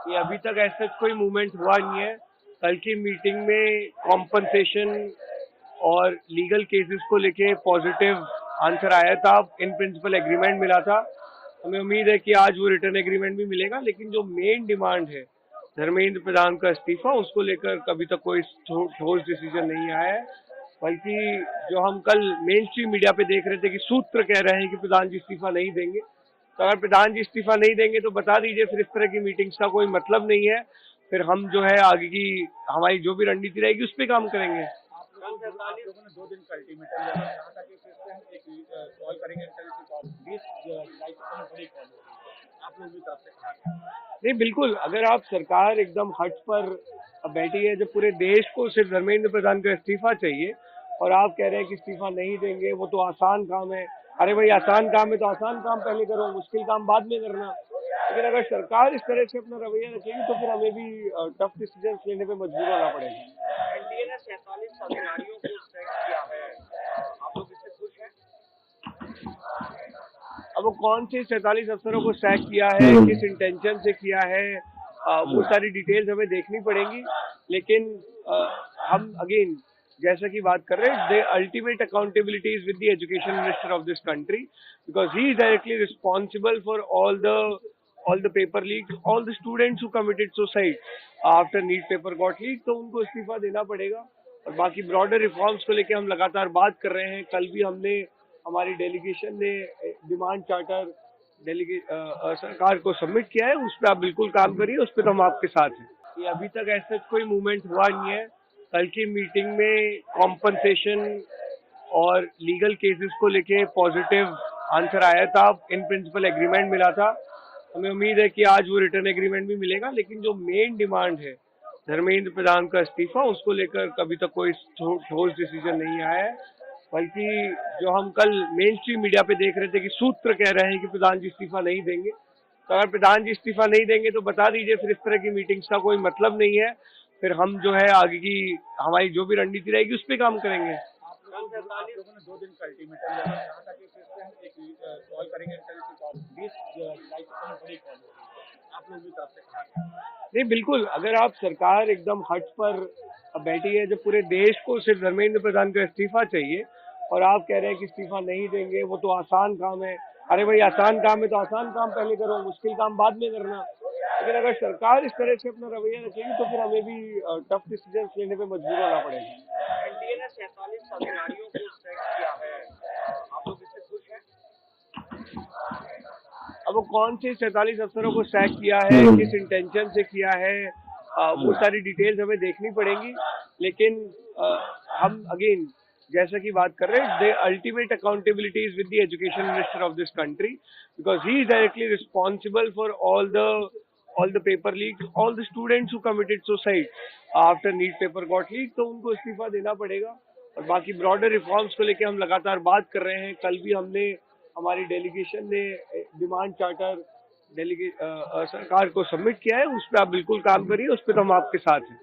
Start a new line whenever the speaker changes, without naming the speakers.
ये अभी तक ऐसा कोई मूवमेंट हुआ नहीं है। कल की मीटिंग में कॉम्पनसेशन और लीगल केसेस को लेके पॉजिटिव आंसर आया था, इन प्रिंसिपल एग्रीमेंट मिला था। हमें उम्मीद है कि आज वो रिटर्न एग्रीमेंट भी मिलेगा, लेकिन जो मेन डिमांड है धर्मेंद्र प्रधान का इस्तीफा, उसको लेकर कभी तक कोई ठोस डिसीजन नहीं आया है। बल्कि जो हम कल मेन स्ट्रीम मीडिया पे देख रहे थे कि सूत्र कह रहे हैं कि प्रधान जी इस्तीफा नहीं देंगे, तो अगर प्रधान जी इस्तीफा नहीं देंगे तो बता दीजिए, फिर इस तरह की मीटिंग्स का कोई मतलब नहीं है। फिर हम जो है आगे की हमारी जो भी रणनीति रहेगी उस पर काम करेंगे।
आप लोगों ने 2 दिन का अल्टीमेटम दिया था, कहा था कि फिर से हम एक कॉल करेंगे इंटरनेशनल कॉल 20 जुलाई तक हम बड़ी कॉल होगी। आप लोगों की तरफ से कहा गया।
नहीं, बिल्कुल, अगर आप सरकार एकदम हट पर बैठी है, जब पूरे देश को सिर्फ धर्मेंद्र प्रधान का इस्तीफा चाहिए और आप कह रहे हैं कि इस्तीफा नहीं देंगे, वो तो आसान काम है। अरे भाई, आसान काम है तो आसान काम पहले करो, मुश्किल काम बाद में करना। लेकिन अगर सरकार इस तरह से अपना रवैया रखेगी तो फिर हमें भी टफ डिसीजन लेने पे मजबूर होना पड़ेगा।
एनडीए ने 47 अधिकारियों को सेलेक्ट किया है, आप लोग इससे खुश हैं?
अब वो कौन से 47 अफसरों को सैक किया है, किस इंटेंशन से किया है, वो सारी डिटेल्स हमें देखनी पड़ेंगी। लेकिन हम अगेन जैसा कि बात कर रहे हैं, the ultimate accountability is with the education minister of this country, because he is directly responsible for all the paper leaks, all the students who committed suicide after NEET paper got leaked, तो उनको इस्तीफा देना पड़ेगा। और बाकी broader reforms को लेके हम लगातार बात कर रहे हैं। कल भी हमने, हमारी डेलीगेशन ने डिमांड चार्टर सरकार को सबमिट किया है, उस पर आप बिल्कुल काम करिए, उस पर तो हम आपके साथ हैं। ये अभी तक ऐसा कोई मूवमेंट हुआ नहीं है। कल की मीटिंग में कॉम्पनसेशन और लीगल केसेस को लेके पॉजिटिव आंसर आया था, इन प्रिंसिपल एग्रीमेंट मिला था। हमें उम्मीद है कि आज वो रिटर्न एग्रीमेंट भी मिलेगा, लेकिन जो मेन डिमांड है धर्मेंद्र प्रधान का इस्तीफा, उसको लेकर कभी तक कोई ठोस डिसीजन नहीं आया है। बल्कि जो हम कल मेन स्ट्रीम मीडिया पे देख रहे थे कि सूत्र कह रहे हैं कि प्रधान जी इस्तीफा नहीं देंगे, तो अगर प्रधान जी इस्तीफा नहीं देंगे तो बता दीजिए, फिर इस तरह की मीटिंग्स का कोई मतलब नहीं है। फिर हम जो है आगे की हमारी जो भी रणनीति रहेगी उस पर काम करेंगे।
आप लोगों ने 2 दिन का अल्टीमेटम दिया था, कहा था कि फिर से हम एक कॉल करेंगे इंटरनेशनल कॉल 20 जुलाई तक हम बड़ी कॉल होगी। आप लोगों की तरफ से कहा गया।
नहीं, बिल्कुल, अगर आप सरकार एकदम हट पर बैठी है, जब पूरे देश को सिर्फ धर्मेंद्र प्रधान का इस्तीफा चाहिए और आप कह रहे हैं कि इस्तीफा नहीं देंगे, वो तो आसान काम है। अरे भाई, आसान काम है तो आसान काम पहले करो, मुश्किल काम बाद में करना। लेकिन अगर सरकार इस तरह से अपना रवैया रखेगी तो फिर हमें भी टफ डिसीजन लेने पे मजबूर होना पड़ेगा।
एनडीए ने 47 अधिकारियों को सेलेक्ट किया है, आप लोग इससे खुश हैं?
अब वो कौन से 47 अफसरों को सैक किया है, किस इंटेंशन से किया है, वो सारी डिटेल्स हमें देखनी पड़ेंगी। लेकिन हम अगेन जैसा कि बात कर रहे हैं, the ultimate accountability is with the education minister of this country, because he is directly responsible for all the paper leaks, all the students who committed suicide after NEET paper got leaked, तो उनको इस्तीफा देना पड़ेगा। और बाकी broader reforms को लेके हम लगातार बात कर रहे हैं। कल भी हमने, हमारी डेलीगेशन ने डिमांड चार्टर सरकार को सबमिट किया है, उस पर आप बिल्कुल काम करिए, उस पर तो हम आपके साथ हैं।